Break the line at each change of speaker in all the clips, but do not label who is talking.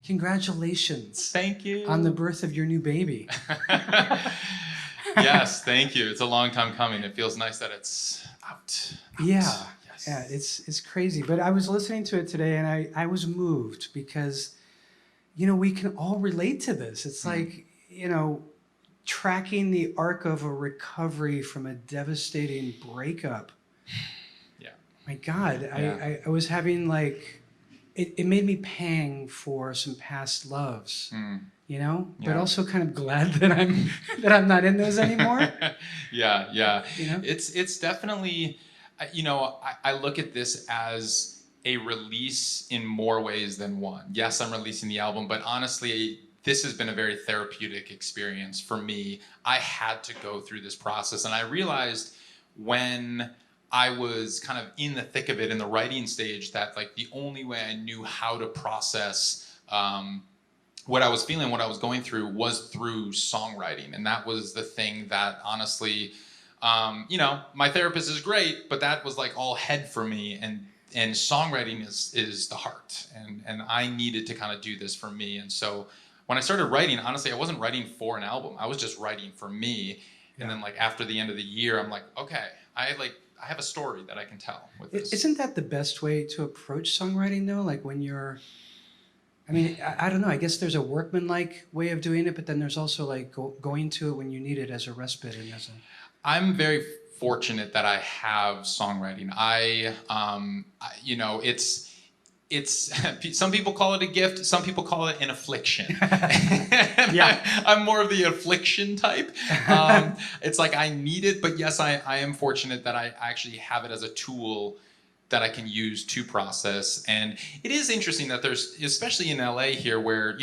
Congratulations.
Thank you.
On the birth of your new baby.
Yes, thank you. It's a long time coming. It feels nice that it's out.
Yeah.
Yes.
Yeah, it's crazy. But I was listening to it today and I was moved because, we can all relate to this. It's like, tracking the arc of a recovery from a devastating breakup.
Yeah.
My God,
Yeah.
I was having like, it made me pang for some past loves, but also kind of glad that I'm not in those anymore.
Yeah. It's definitely, I look at this as a release in more ways than one. Yes, I'm releasing the album, but honestly, this has been a very therapeutic experience for me. I had to go through this process, and I realized when I was kind of in the thick of it in the writing stage that like the only way I knew how to process what I was feeling, what I was going through was through songwriting. And that was the thing that honestly, my therapist is great, but that was like all head for me. And songwriting is the heart. And I needed to kind of do this for me. And so when I started writing, honestly, I wasn't writing for an album. I was just writing for me. Yeah. And then like after the end of the year, I'm like, okay, I have a story that I can tell with this.
Isn't that the best way to approach songwriting though? Like when you're, I don't know, I guess there's a workmanlike way of doing it, but then there's also like going to it when you need it as a respite and as a...
I'm very fortunate that I have songwriting. It's some people call it a gift, some people call it an affliction. Yeah. I'm more of the affliction type. It's like I need it, but yes, I am fortunate that I actually have it as a tool that I can use to process. And it is interesting that there's, especially in LA here, where,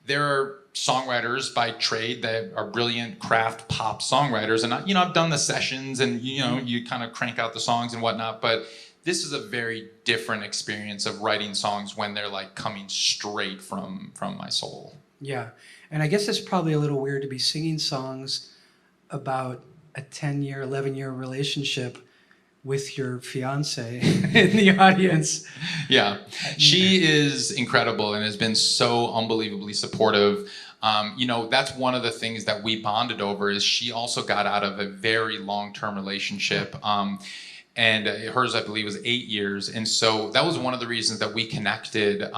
there are songwriters by trade that are brilliant craft pop songwriters. And, I've done the sessions and, you kind of crank out the songs and whatnot, but this is a very different experience of writing songs when they're like coming straight from my soul.
Yeah. And I guess it's probably a little weird to be singing songs about a 10-year, 11-year relationship with your fiance in the audience.
Yeah. She is incredible and has been so unbelievably supportive. That's one of the things that we bonded over is she also got out of a very long-term relationship. And hers, I believe, was 8 years. And so that was one of the reasons that we connected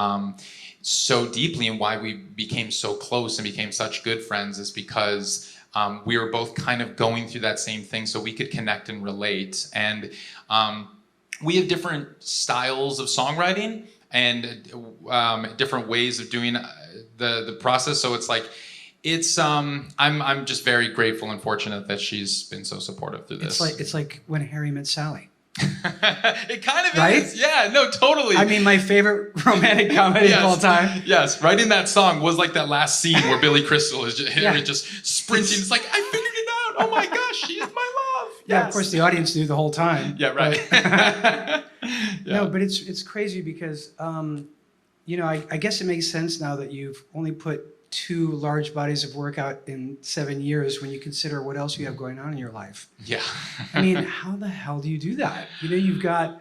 so deeply and why we became so close and became such good friends is because we were both kind of going through that same thing so we could connect and relate. And we have different styles of songwriting and different ways of doing the process. So it's like, I'm just very grateful and fortunate that she's been so supportive through this.
It's like When Harry Met Sally.
It kind of
right?
is. Yeah, no, totally.
My favorite romantic comedy of all time.
Yes, writing that song was like that last scene where Billy Crystal is just sprinting. It's like, I figured it out. Oh my gosh, she is my love.
Yeah, of course the audience knew the whole time.
Yeah, right.
Yeah. No, but it's crazy because, I guess it makes sense now that you've only put 2 large bodies of work out in 7 years when you consider what else you have going on in your life.
Yeah.
How the hell do you do that? You've got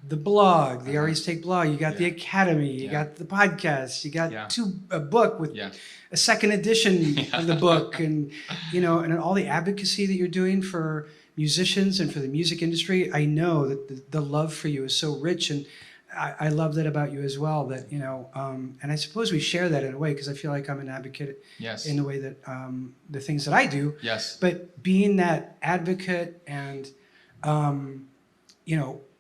the blog, the Ari's Take blog, you got the Academy, you got the podcast, you got a book with a second edition of the book and, and all the advocacy that you're doing for musicians and for the music industry. I know that the love for you is so rich, and I love that about you as well, that, and I suppose we share that in a way because I feel like I'm an advocate in the way that the things that I do.
Yes. But
being that advocate and,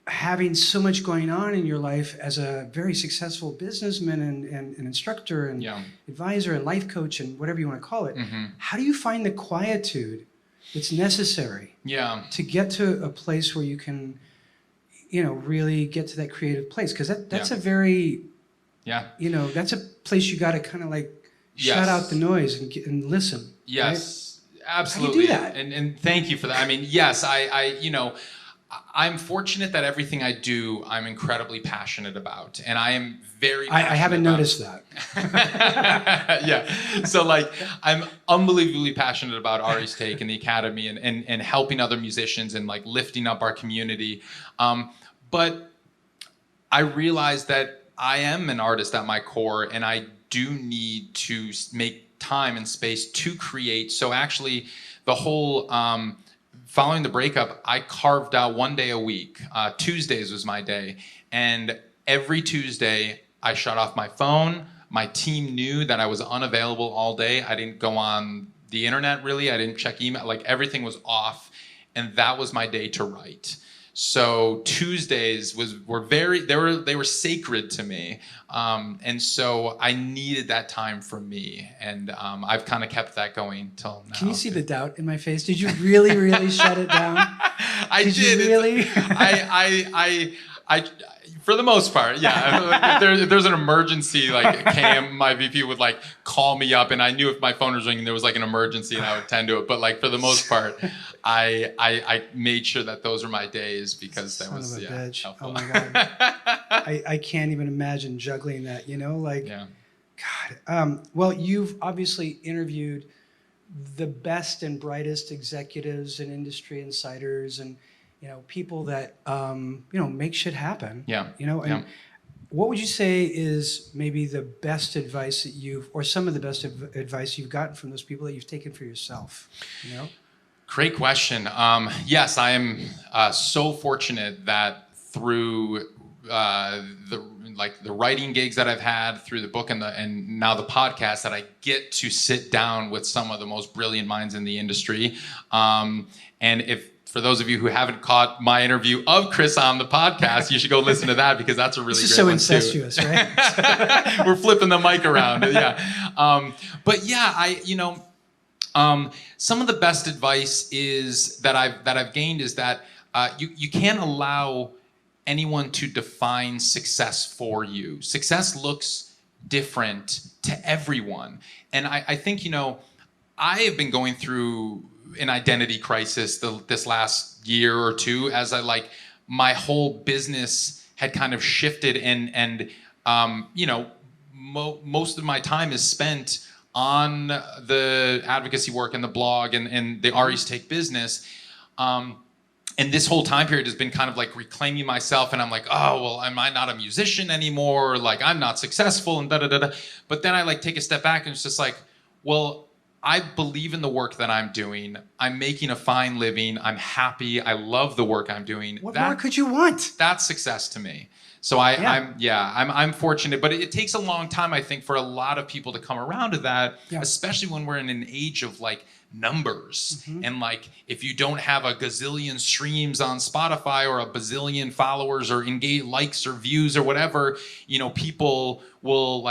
having so much going on in your life as a very successful businessman and instructor and advisor and life coach and whatever you want to call it, how do you find the quietude that's necessary to get to a place where you can really get to that creative place? Because that's a very, that's a place you got to kind of like shut out the noise and listen.
Yes, right? Absolutely.
How do you do that?
And thank you for that. Yes, I'm fortunate that everything I do, I'm incredibly passionate about. And I am very passionate
I haven't noticed that.
Yeah. So I'm unbelievably passionate about Ari's Take and the Academy and helping other musicians and like lifting up our community. But I realized that I am an artist at my core, and I do need to make time and space to create. So actually, the whole following the breakup, I carved out one day a week. Tuesdays was my day, and every Tuesday I shut off my phone. My team knew that I was unavailable all day. I didn't go on the internet really. I didn't check email. Like everything was off, and that was my day to write. So Tuesdays were sacred to me, and so I needed that time for me, and I've kind of kept that going till now.
Can you see the doubt in my face? Did you really shut it down?
I did.
You really?
I for the most part, yeah. If there's an emergency, like my VP would like call me up, and I knew if my phone was ringing, there was like an emergency, and I would tend to it. But like for the most part, I made sure that those were my days because that was
bitch.
Helpful.
Oh my God, I can't even imagine juggling that. God. Well, you've obviously interviewed the best and brightest executives and industry insiders and people that make shit happen.
Yeah.
What would you say is maybe the best advice that or some of the best advice you've gotten from those people that you've taken for yourself?
Great question. Yes, I am so fortunate that through the writing gigs that I've had, through the book and now the podcast, that I get to sit down with some of the most brilliant minds in the industry. And for those of you who haven't caught my interview of Chris on the podcast, you should go listen to that because that's a really great one too.
This is so incestuous, right?
We're flipping the mic around, yeah. But yeah, some of the best advice is that I've gained is that you can't allow anyone to define success for you. Success looks different to everyone, and I think I have been going through an identity crisis this last year or two as my whole business had kind of shifted and most of my time is spent on the advocacy work and the blog and the Ari's Take business. And this whole time period has been kind of like reclaiming myself, and I'm like, oh, well, am I not a musician anymore? Like, I'm not successful and da-da-da-da. But then I take a step back and it's just like, well, I believe in the work that I'm doing. I'm making a fine living. I'm happy. I love the work I'm doing.
What more could you want?
That's success to me. So I'm fortunate, but it takes a long time, I think, for a lot of people to come around to that, especially when we're in an age of numbers. Mm-hmm. And if you don't have a gazillion streams on Spotify or a bazillion followers or engage likes or views or whatever, people will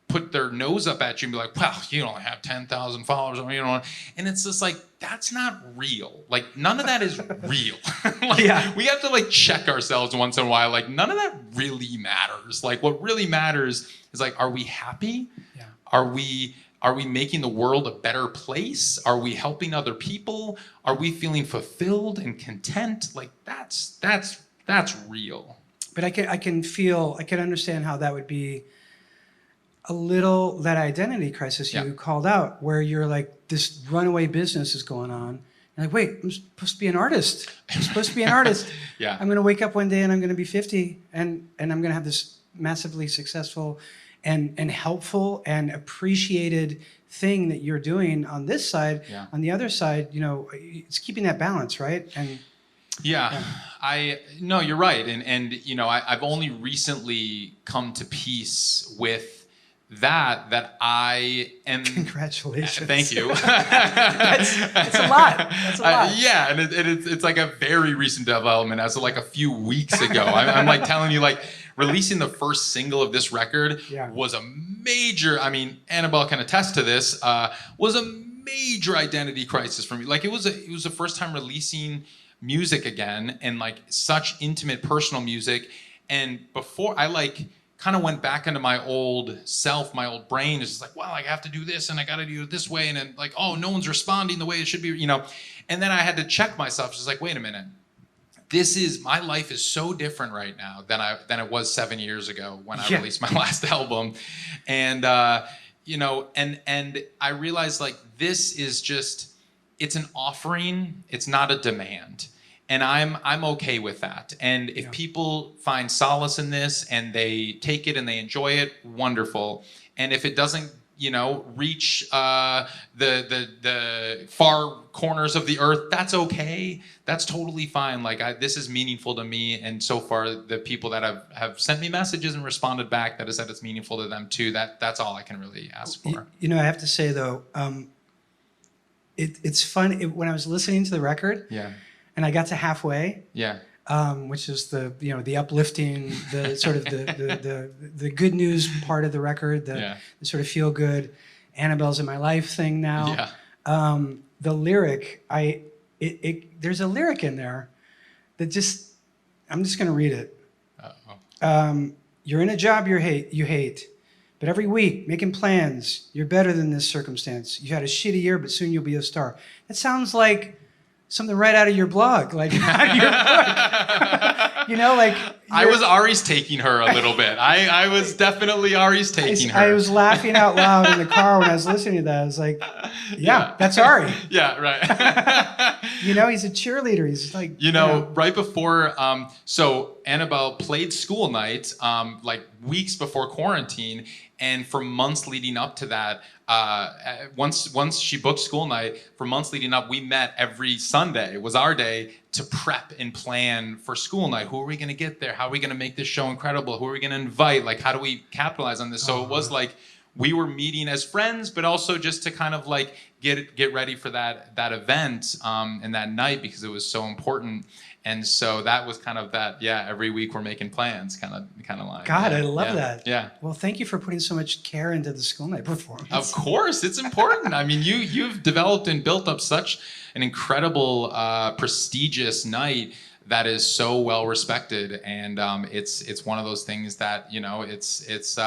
put their nose up at you and be like, well, you only have 10,000 followers, and it's just that's not real. None of that is real. We have to check ourselves once in a while. None of that really matters. What really matters is are we happy? Yeah. Are we making the world a better place? Are we helping other people? Are we feeling fulfilled and content? That's real.
But I can understand how that would be a little, that identity crisis you called out, where you're this runaway business is going on. You're wait, I'm supposed to be an artist.
Yeah.
I'm going to wake up one day and I'm going to be 50 and I'm going to have this massively successful and helpful and appreciated thing that you're doing on this side. Yeah. On the other side, it's keeping that balance, right? And
no, you're right. And I've only recently come to peace with that I am.
Congratulations.
Thank you.
That's a lot. That's a lot.
Yeah, and it's a very recent development. As of a few weeks ago, I'm telling you, releasing the first single of this record was a major. I mean, Annabelle can attest to this. Was a major identity crisis for me. It was the first time releasing music again, and such intimate, personal music. And before I kind of went back into my old self, my old brain is just well, I have to do this and I got to do it this way. And then oh, no one's responding the way it should be, And then I had to check myself. Just wait a minute. My life is so different right now than it was 7 years ago when I released my last album. And, and I realized this is just, it's an offering. It's not a demand. And I'm okay with that. And if people find solace in this and they take it and they enjoy it, wonderful. And if it doesn't, reach the far corners of the earth, that's okay. That's totally fine. Like this is meaningful to me, and so far the people that have sent me messages and responded back that has said it's meaningful to them too. That's all I can really ask for.
I have to say though, it's fun when I was listening to the record.
Yeah.
And I got to halfway.
Yeah.
Which is the uplifting, the sort of the good news part of the record, the sort of feel good, Annabelle's in my life thing now.
Yeah.
The lyric, there's a lyric in there that I'm just gonna read it.
Uh-oh.
You're in a job you hate, but every week making plans, you're better than this circumstance. You've had a shitty year, but soon you'll be a star. That sounds like something right out of your blog, like out of your book.
I was Ari's taking her a little bit. I was definitely Ari's taking her.
I was laughing out loud in the car when I was listening to that. I was like, yeah. That's Ari.
Yeah, right.
He's a cheerleader. He's like,
right before, so Annabelle played school night, like weeks before quarantine. And for months leading up to that, once she booked school night, for months leading up, we met every Sunday. It was our day to prep and plan for school night. Who are we going to get there? How are we going to make this show incredible? Who are we going to invite? Like, how do we capitalize on this? So it was like we were meeting as friends, but also just to kind of like get ready for that event and that night, because it was so important. And so that was kind of that, every week we're making plans kind of line.
God, I love that.
Yeah.
Well, thank you for putting so much care into the school night performance.
Of course, it's important. I mean, you've developed and built up such an incredible, prestigious night that is so well respected, and it's one of those things that it's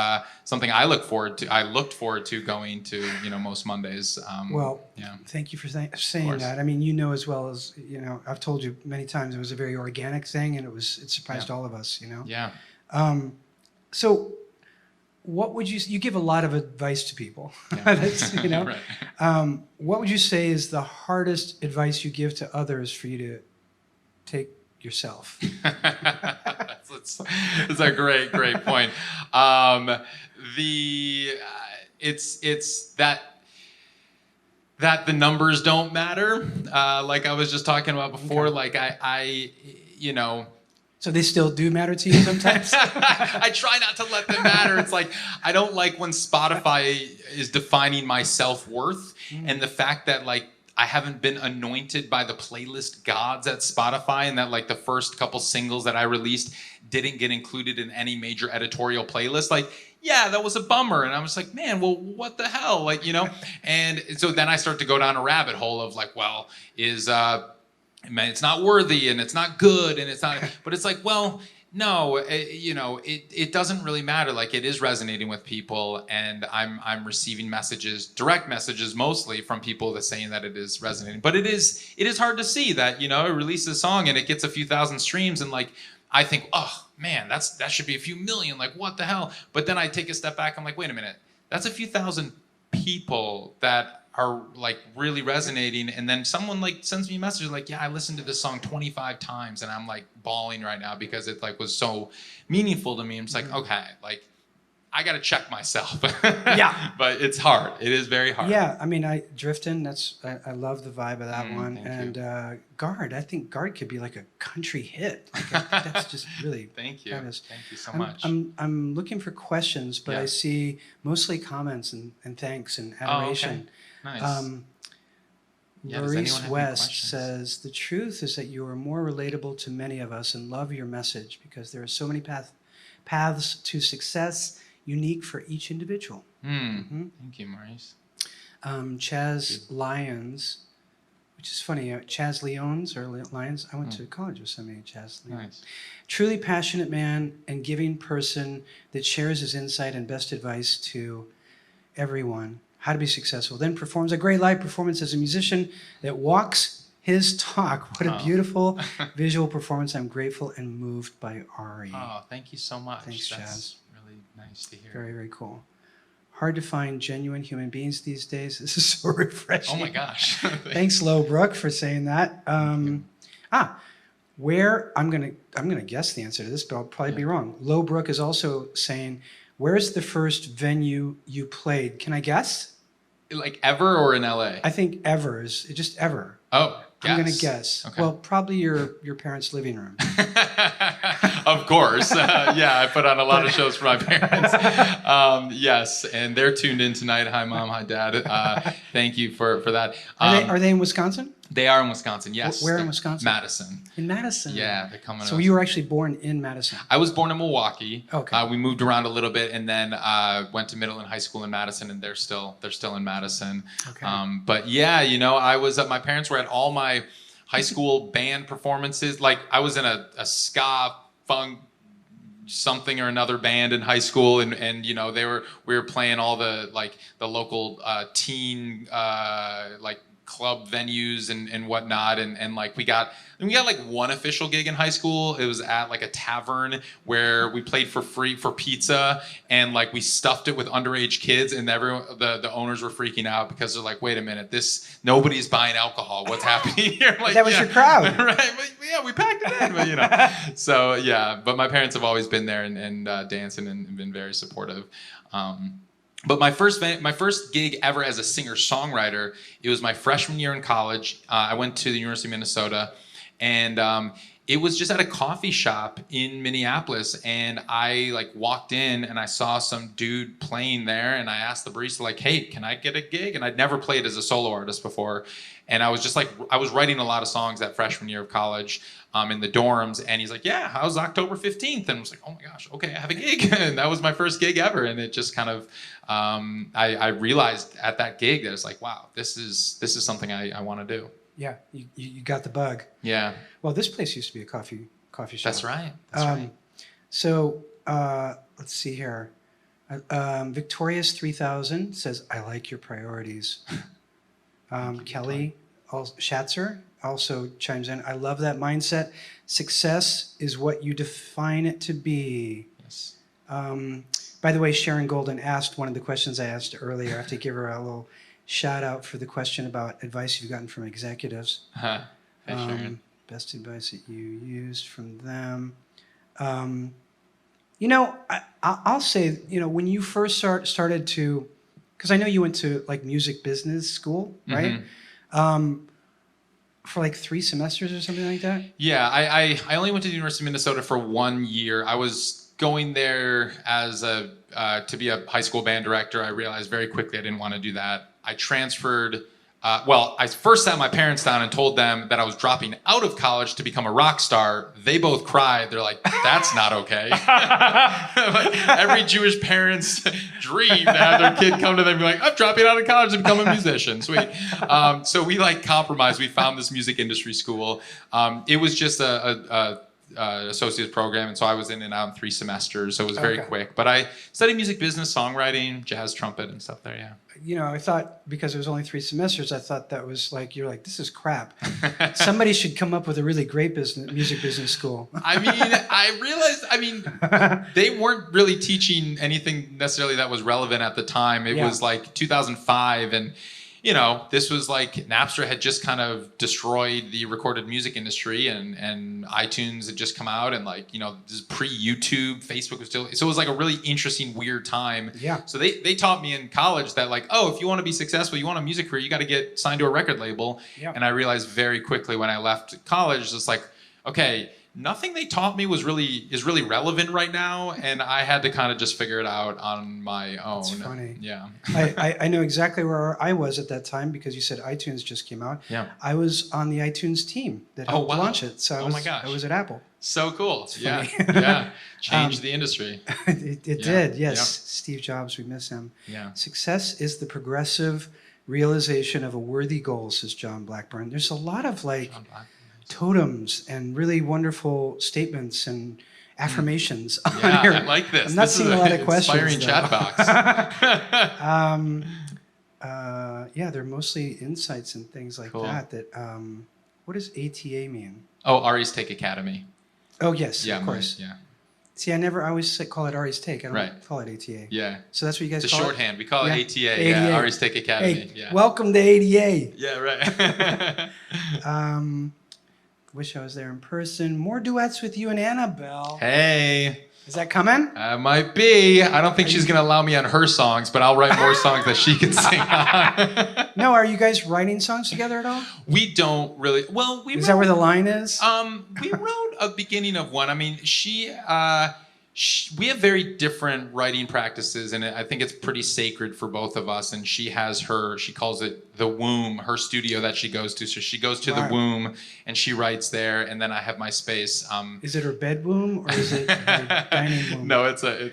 something I looked forward to. I looked forward to going to most Mondays.
Thank you for saying that. I mean, as well as I've told you many times, it was a very organic thing, and it surprised all of us.
Yeah.
So, what would you give a lot of advice to people?
Yeah.
Right. What would you say is the hardest advice you give to others for you to take yourself?
That's a great point. It's that the numbers don't matter. Like I was just talking about before. Okay. Like I
So they still do matter to you sometimes?
I try not to let them matter. It's like, I don't like when Spotify is defining my self-worth, and the fact that like I haven't been anointed by the playlist gods at Spotify, and that like the first couple singles that I released didn't get included in any major editorial playlist. Like, yeah, that was a bummer. And I was like, man, well, what the hell? Like, and so then I start to go down a rabbit hole of like, well, it's not worthy and it's not good and it's not, but it's like, well, no, it doesn't really matter. Like, it is resonating with people, and I'm receiving direct messages mostly from people that saying that it is resonating. But it is hard to see that, I release a song and it gets a few thousand streams, and like I think, oh man, that should be a few million. Like, what the hell? But then I take a step back. I'm like, wait a minute, that's a few thousand people that are like really resonating, and then someone like sends me a message like, yeah, I listened to this song 25 times and I'm like bawling right now because it like was so meaningful to me. I'm just like, okay, like I got to check myself.
Yeah.
But it's hard. It is very hard.
Yeah. I mean, Driftin', I love the vibe of that one. And Guard, I think Guard could be like a country hit. Like that's just really.
Thank you.
Fabulous.
Thank you so much.
I'm looking for questions, but I see mostly comments and thanks and adoration.
Oh, okay. Nice.
Maurice West says, the truth is that you are more relatable to many of us and love your message because there are so many paths to success, unique for each individual.
Thank you, Maurice.
Chaz Lyons, which is funny, Chaz Lyons or Lyons, I went to college with somebody, Chaz Lyons.
Nice.
Truly passionate man and giving person that shares his insight and best advice to everyone. How to be successful. Then performs a great live performance as a musician that walks his talk. What a beautiful visual performance. I'm grateful and moved by Ari.
Oh, thank you so much.
Thanks,
That's really nice to hear.
Very, very cool. Hard to find genuine human beings these days. This is so refreshing.
Oh my gosh.
Thanks, Lowbrook, for saying that. where I'm gonna guess the answer to this, but I'll probably be wrong. Lowbrook is also saying, where's the first venue you played? Can I guess?
Like ever or in LA?
I think ever is just ever.
Oh, guess.
I'm gonna guess. Okay. Well, probably your parents' living room.
Of course. Yeah, I put on a lot of shows for my parents. Yes, and they're tuned in tonight. Hi, Mom. Hi, Dad. Thank you for that.
Are they in Wisconsin?
They are in Wisconsin, yes.
Where in Wisconsin?
Madison.
In Madison?
Yeah, they're coming.
So you were actually born in Madison?
I was born in Milwaukee.
Okay.
We moved around a little bit and then went to middle and high school in Madison, and they're still in Madison. Okay. But yeah, you know, my parents were at all my high school band performances. Like I was in a ska funk something or another band in high school, and you know we were playing all the local teen like club venues and whatnot, and like we got like one official gig in high school. It was at like a tavern where we played for free for pizza, and like we stuffed it with underage kids, and the owners were freaking out because they're like, wait a minute, nobody's buying alcohol. What's happening here? Like,
that was your crowd.
Right? But, yeah, we packed it in, but you know. So yeah, but my parents have always been there and dancing and been very supportive. But my first gig ever as a singer-songwriter, it was my freshman year in college. I went to the University of Minnesota, and it was just at a coffee shop in Minneapolis. And I like walked in and I saw some dude playing there, and I asked the barista like, "Hey, can I get a gig?" And I'd never played as a solo artist before. And I was just like, I was writing a lot of songs that freshman year of college in the dorms. And he's like, "Yeah, how's October 15th? And I was like, "Oh my gosh, okay, I have a gig." And that was my first gig ever. And it just kind of, I realized at that gig that it's like, wow, this is something I want to do.
Yeah, you got the bug.
Yeah.
Well, this place used to be a coffee shop.
That's right. That's right.
So let's see here. Victorious 3000 says, "I like your priorities." Kelly Schatzer also chimes in, "I love that mindset. Success is what you define it to be."
Yes.
By the way, Sharon Golden asked one of the questions I asked earlier. I have to give her a little shout out for the question about advice you've gotten from executives.
Hey, Sharon.
Best advice that you used from them. You know, I'll say, you know, when you first started to, because I know you went to like music business school, right? Mm-hmm. For like 3 semesters or something like that?
Yeah, I only went to the University of Minnesota for 1 year. I was going there as to be a high school band director. I realized very quickly I didn't want to do that. I transferred. I first sat my parents down and told them that I was dropping out of college to become a rock star. They both cried. They're like, "That's not okay." Like, every Jewish parent's dream to have their kid come to them and be like, "I'm dropping out of college to become a musician." Sweet. So we like compromised. We found this music industry school. It was just a associate's program, and so I was in and out in 3 semesters, so it was very quick. But I studied music business, songwriting, jazz trumpet, and stuff there. Yeah.
You know, I thought because it was only 3 semesters, I thought that was like, you're like, this is crap. Somebody should come up with a really great music business school.
I mean, I realized, they weren't really teaching anything necessarily that was relevant at the time. It was like 2005, and you know, this was like Napster had just kind of destroyed the recorded music industry, and iTunes had just come out, and like, you know, this is pre-YouTube, Facebook was still, so it was like a really interesting, weird time.
Yeah.
So they taught me in college that like, oh, if you want to be successful, you want a music career, you got to get signed to a record label. Yeah. And I realized very quickly when I left college, it's like, okay, nothing they taught me is really relevant right now, and I had to kind of just figure it out on my own.
That's funny.
Yeah.
I know exactly where I was at that time because you said iTunes just came out.
Yeah.
I was on the iTunes team that helped launch it. So I was at Apple.
So cool. Yeah. Yeah. Changed the industry.
It did. Yes. Yeah. Steve Jobs, we miss him.
Yeah.
Success is the progressive realization of a worthy goal, says John Blackburn. There's a lot of like totems and really wonderful statements and affirmations on here.
I like this.
I'm not seeing a lot of questions.
Inspiring chat box.
Yeah, they're mostly insights and things like that. What does ATA mean?
Oh, Ari's Take Academy.
Oh yes, of course.
Yeah.
See, I always call it Ari's Take. I don't call it ATA.
Yeah.
So that's what you guys call it?
It's a shorthand. We call it ATA. Yeah, Ari's Take Academy.
Hey, welcome to ATA.
Yeah, right.
wish I was there in person. More duets with you and Annabelle.
Hey.
Is that coming?
Might be. I don't think she's going to allow me on her songs, but I'll write more songs that she can sing on.
No, are you guys writing songs together at all?
We don't really. Well,
Is that where the line is?
We wrote a beginning of one. I mean, we have very different writing practices, and I think it's pretty sacred for both of us. And she calls it the womb, her studio that she goes to. So she goes to the womb and she writes there, and then I have my space.
Is it her bed womb or is it her dining womb?
No, it's a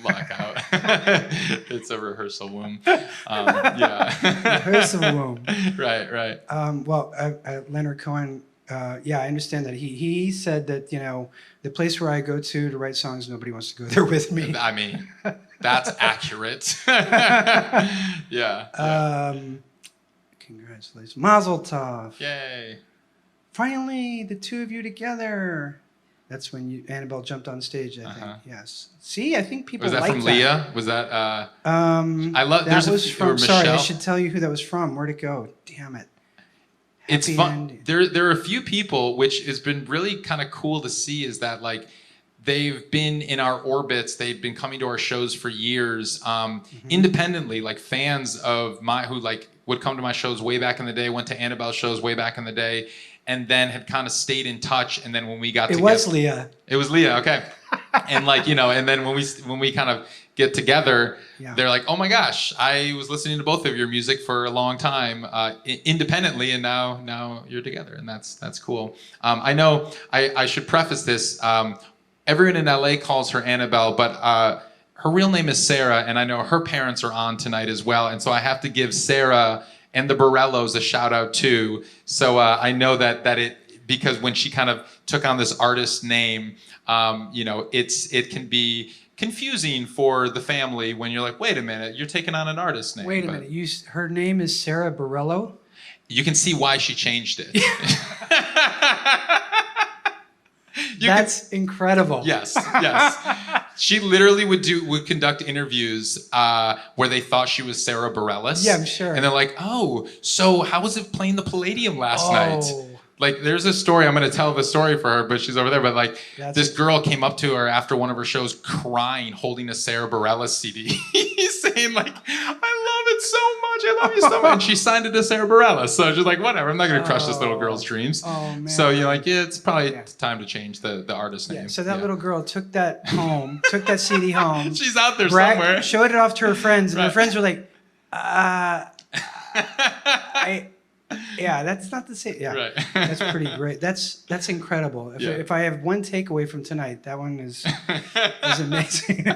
lockout. It's a rehearsal womb. Yeah.
Rehearsal womb.
Right.
Leonard Cohen. I understand that he said that the place where I go to write songs, nobody wants to go there with me.
I mean, that's accurate. Yeah.
Congratulations, Mazel Tov!
Yay!
Finally, the two of you together. That's when Annabelle jumped on stage. I think. Yes. See, I think people.
Was that
like
from
that.
Leah? Was that?
I
love.
That was from. Sorry, I should tell you who that was from. Where'd it go? Damn it.
It's fun. There are a few people, which has been really kind of cool to see, is that like they've been in our orbits. They've been coming to our shows for years, independently, like fans of who like would come to my shows way back in the day, went to Annabelle's shows way back in the day, and then had kind of stayed in touch. And then when we got together,
it was Leah.
It was Leah. Okay. And like, and then when we kind of get together, they're like, oh my gosh, I was listening to both of your music for a long time, independently, and now you're together, and that's cool. I know I should preface this. Everyone in LA calls her Annabelle, but her real name is Sarah, and I know her parents are on tonight as well, and so I have to give Sarah and the Borellos a shout out too. So I know that it, because when she kind of took on this artist name, it can be confusing for the family when you're like, wait a minute, you're taking on an artist name.
Wait a minute, her name is Sarah Borello?
You can see why she changed it.
That's incredible.
Yes. She literally would conduct interviews where they thought she was Sarah Bareilles.
Yeah, I'm sure.
And they're like, oh, so how was it playing the Palladium last night? Like, there's a story, I'm going to tell the story for her, but she's over there. But like, this girl came up to her after one of her shows crying, holding a Sarah Bareilles CD, saying like, I love it so much, I love you so much. And she signed it to Sarah Bareilles. So she's like, whatever, I'm not going to crush this little girl's dreams.
Oh, man.
So you're like, it's probably time to change the artist name.
So that little girl took that home, took that CD home.
She's out there somewhere.
Showed it off to her friends, and her friends were like, that's not the same. Yeah,
right.
That's pretty great. That's incredible. If I have one takeaway from tonight, that one is amazing.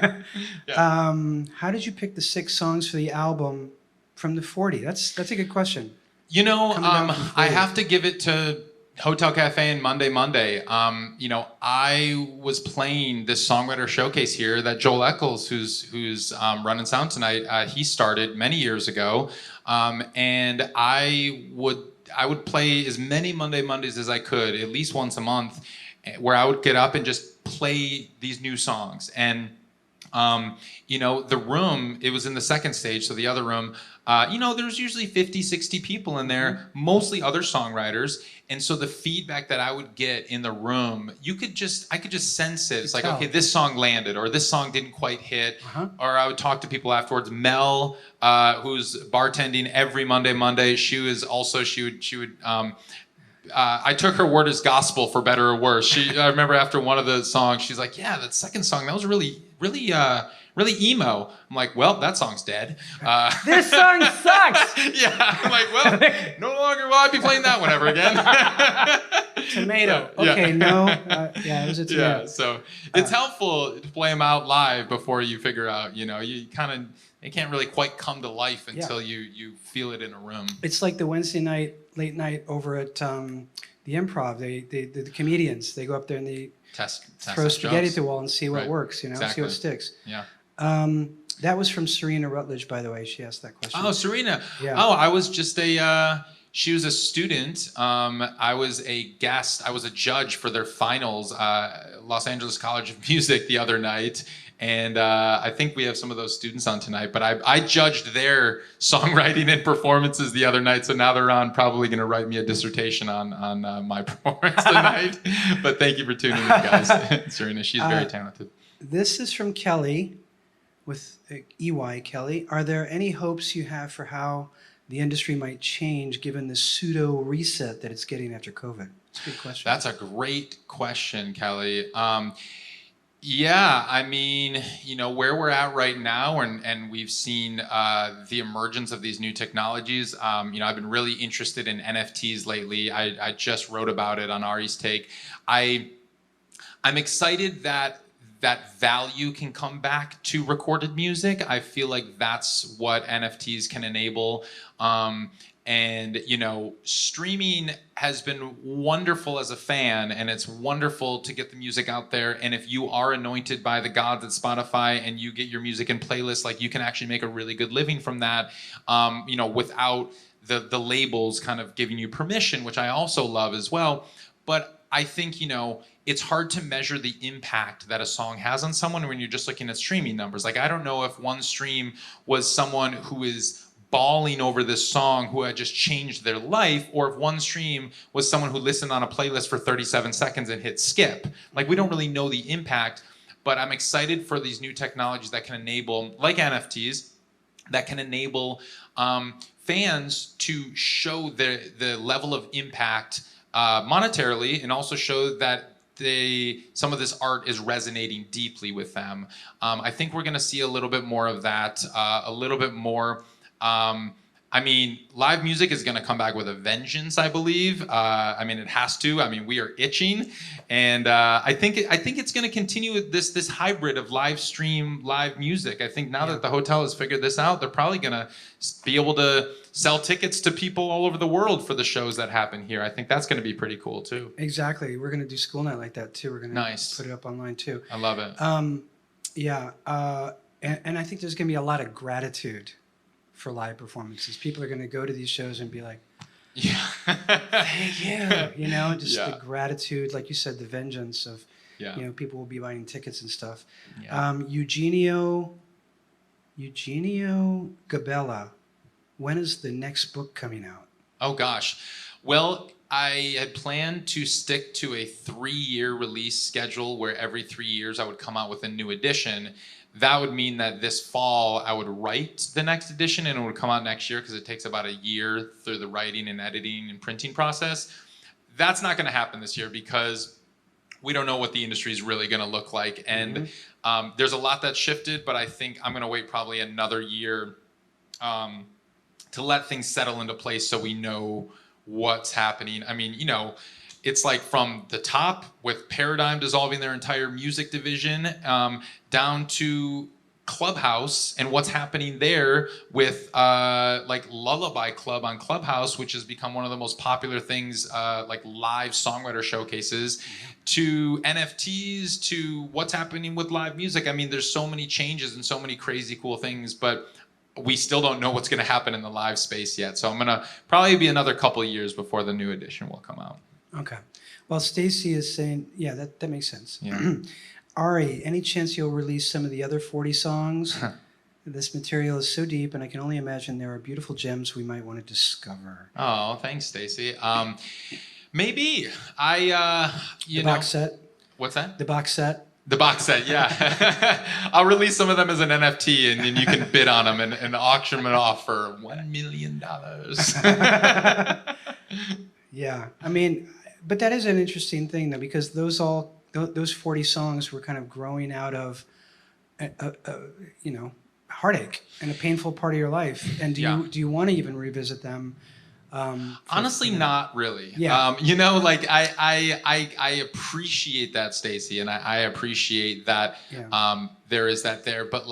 How did you pick the 6 songs for the album from the 40? That's a good question.
I have to give it to Hotel Cafe and Monday Monday. I was playing this songwriter showcase here that Joel Eccles, who's running sound tonight, he started many years ago. And I would play as many Monday Mondays as I could, at least once a month, where I would get up and just play these new songs. And the room, it was in the second stage, so the other room, there's usually 50, 60 people in there, mostly other songwriters. And so the feedback that I would get in the room, I could just sense it. It's like, okay, this song landed, or this song didn't quite hit. Or I would talk to people afterwards. Mel, who's bartending every Monday, she would, I took her word as gospel, for better or worse. I remember after one of the songs, she's like, yeah, that second song, that was really emo. I'm like, well, that song's dead.
This song sucks.
Yeah, I'm like, well, no longer will I be playing that one ever again.
Tomato. Okay, no. It was a tomato.
Yeah, so it's helpful to play them out live before you figure out, it can't really quite come to life until you feel it in a room.
It's like the Wednesday night, late night over at the Improv. The comedians, they go up there and they throw spaghetti at the wall and see what works, see what sticks.
Yeah.
That was from Serena Rutledge, by the way. She asked that question.
Oh, Serena.
Yeah.
Oh, I was just she was a student. I was a guest. I was a judge for their finals, Los Angeles College of Music, the other night. And I think we have some of those students on tonight, but I judged their songwriting and performances the other night, so now they're on probably going to write me a dissertation on my performance tonight. But thank you for tuning in, guys. Serena, she's very talented.
This is from Kelly with EY Kelly. Are there any hopes you have for how the industry might change given the pseudo reset that it's getting after COVID? That's a good question.
That's a great question, Kelly. Yeah, I mean, where we're at right now, and we've seen the emergence of these new technologies. I've been really interested in NFTs lately. I just wrote about it on Ari's Take. I'm excited that value can come back to recorded music. I feel like that's what NFTs can enable. And streaming has been wonderful as a fan, and it's wonderful to get the music out there. And if you are anointed by the gods at Spotify and you get your music in playlists, like, you can actually make a really good living from that, without the labels kind of giving you permission, which I also love as well. But I think, it's hard to measure the impact that a song has on someone when you're just looking at streaming numbers. Like, I don't know if one stream was someone who is bawling over this song who had just changed their life, or if one stream was someone who listened on a playlist for 37 seconds and hit skip. Like, we don't really know the impact, but I'm excited for these new technologies that can enable, like NFTs, that can enable fans to show the level of impact monetarily, and also show that some of this art is resonating deeply with them. I think we're going to see a little bit more of that, a little bit more. Live music is going to come back with a vengeance, I believe. It has to. We are itching, and I think it's going to continue with this hybrid of live stream, live music. I think now that the hotel has figured this out, they're probably going to be able to sell tickets to people all over the world for the shows that happen here. I think that's going to be pretty cool too.
Exactly. We're going to do school night like that too. We're going to put it up online too.
I love it.
And I think there's going to be a lot of gratitude for live performances. People are going to go to these shows and be like, thank you, the gratitude, like you said, the vengeance of, people will be buying tickets and stuff. Eugenio Gabella, when is the next book coming out?
Oh gosh. Well, I had planned to stick to a 3-year release schedule where every 3 years I would come out with a new edition. That would mean that this fall I would write the next edition and it would come out next year, because it takes about a year through the writing and editing and printing process. That's not going to happen this year because we don't know what the industry is really going to look like. And there's a lot that's shifted, but I think I'm going to wait probably another year to let things settle into place so we know what's happening. It's like from the top with Paradigm dissolving their entire music division, down to Clubhouse and what's happening there with like Lullaby Club on Clubhouse, which has become one of the most popular things, like live songwriter showcases, to NFTs, to what's happening with live music. There's so many changes and so many crazy cool things, but we still don't know what's going to happen in the live space yet. So I'm going to probably be another couple of years before the new edition will come out.
Okay. Well, Stacy is saying, that makes sense.
Yeah.
Ari, any chance you'll release some of the other 40 songs? This material is so deep, and I can only imagine there are beautiful gems we might want to discover.
Oh, thanks, Stacy. Maybe.
The box set?
What's that?
The box set?
The box set, yeah. I'll release some of them as an NFT, and then you can bid on them and auction them off for $1 million.
Yeah, but that is an interesting thing, though, because those 40 songs were kind of growing out of, heartache and a painful part of your life. And do you want to even revisit them?
Honestly, not really.
Yeah.
I appreciate that, Stacy, and I appreciate that there is that there. But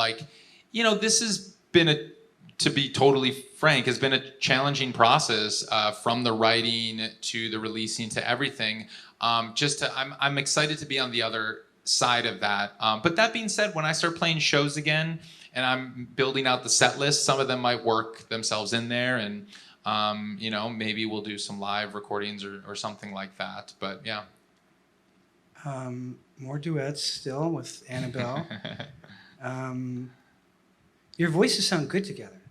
this has been to be totally frank, has been a challenging process from the writing to the releasing to everything. I'm excited to be on the other side of that. But that being said, when I start playing shows again and I'm building out the set list, some of them might work themselves in there, and maybe we'll do some live recordings or something like that. But yeah.
More duets still with Annabelle. Your voices sound good together.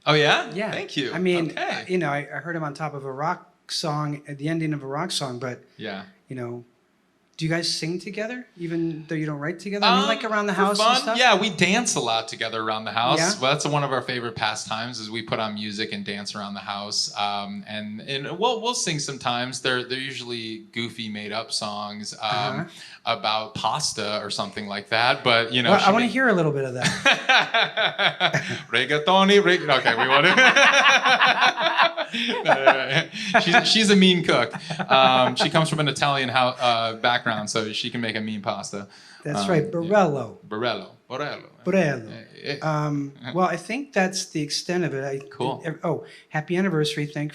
Oh yeah?
Yeah.
Thank you.
I mean,
okay.
You know, I heard him on top of a rock song at the ending of a rock song, but
yeah.
You know, do you guys sing together, even though you don't write together? I mean, like around the house
fun,
and stuff?
Yeah, we dance a lot together around the house.
Yeah?
Well, that's one of our favorite pastimes is we put on music and dance around the house. And we'll sing sometimes. They're usually goofy, made-up songs about pasta or something like that. But, you know...
Well, I want to hear a little bit of that.
Rigatoni. Okay, we want to... she's a mean cook. She comes from an Italian background, so she can make a mean pasta.
That's right, Borello.
Borello.
Well, I think that's the extent of it.
Cool.
Happy anniversary! Thank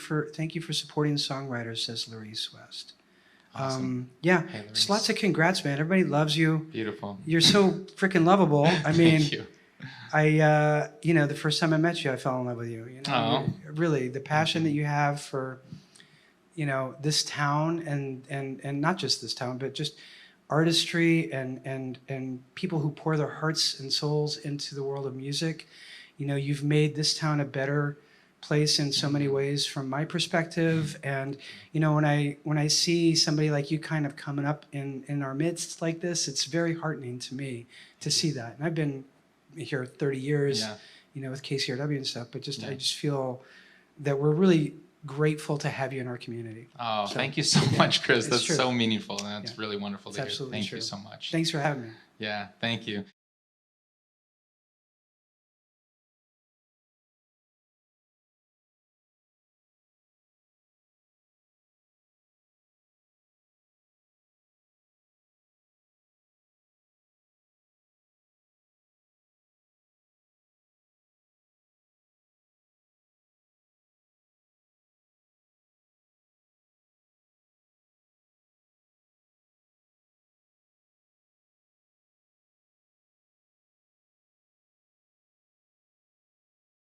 you for supporting songwriters, says Larice West.
Awesome.
Yeah,
hey,
just lots of congrats, man. Everybody loves you.
Beautiful.
You're so freaking lovable. I mean,
Thank you.
You know, the first time I met you, I fell in love with you. You know, really, the passion that you have for, you know, this town and not just this town, but just artistry and people who pour their hearts and souls into the world of music. You know, you've made this town a better place in so many ways from my perspective. And, you know, when I see somebody like you kind of coming up in our midst like this, it's very heartening to me to see that. And I've been here 30 years, you know, with KCRW and stuff, but just I just feel that we're really grateful to have you in our community.
Oh, so, thank you so much, Chris. That's
true.
So meaningful. And that's really wonderful to hear. Thank
you
so much.
Thanks for having me.
Yeah, thank you.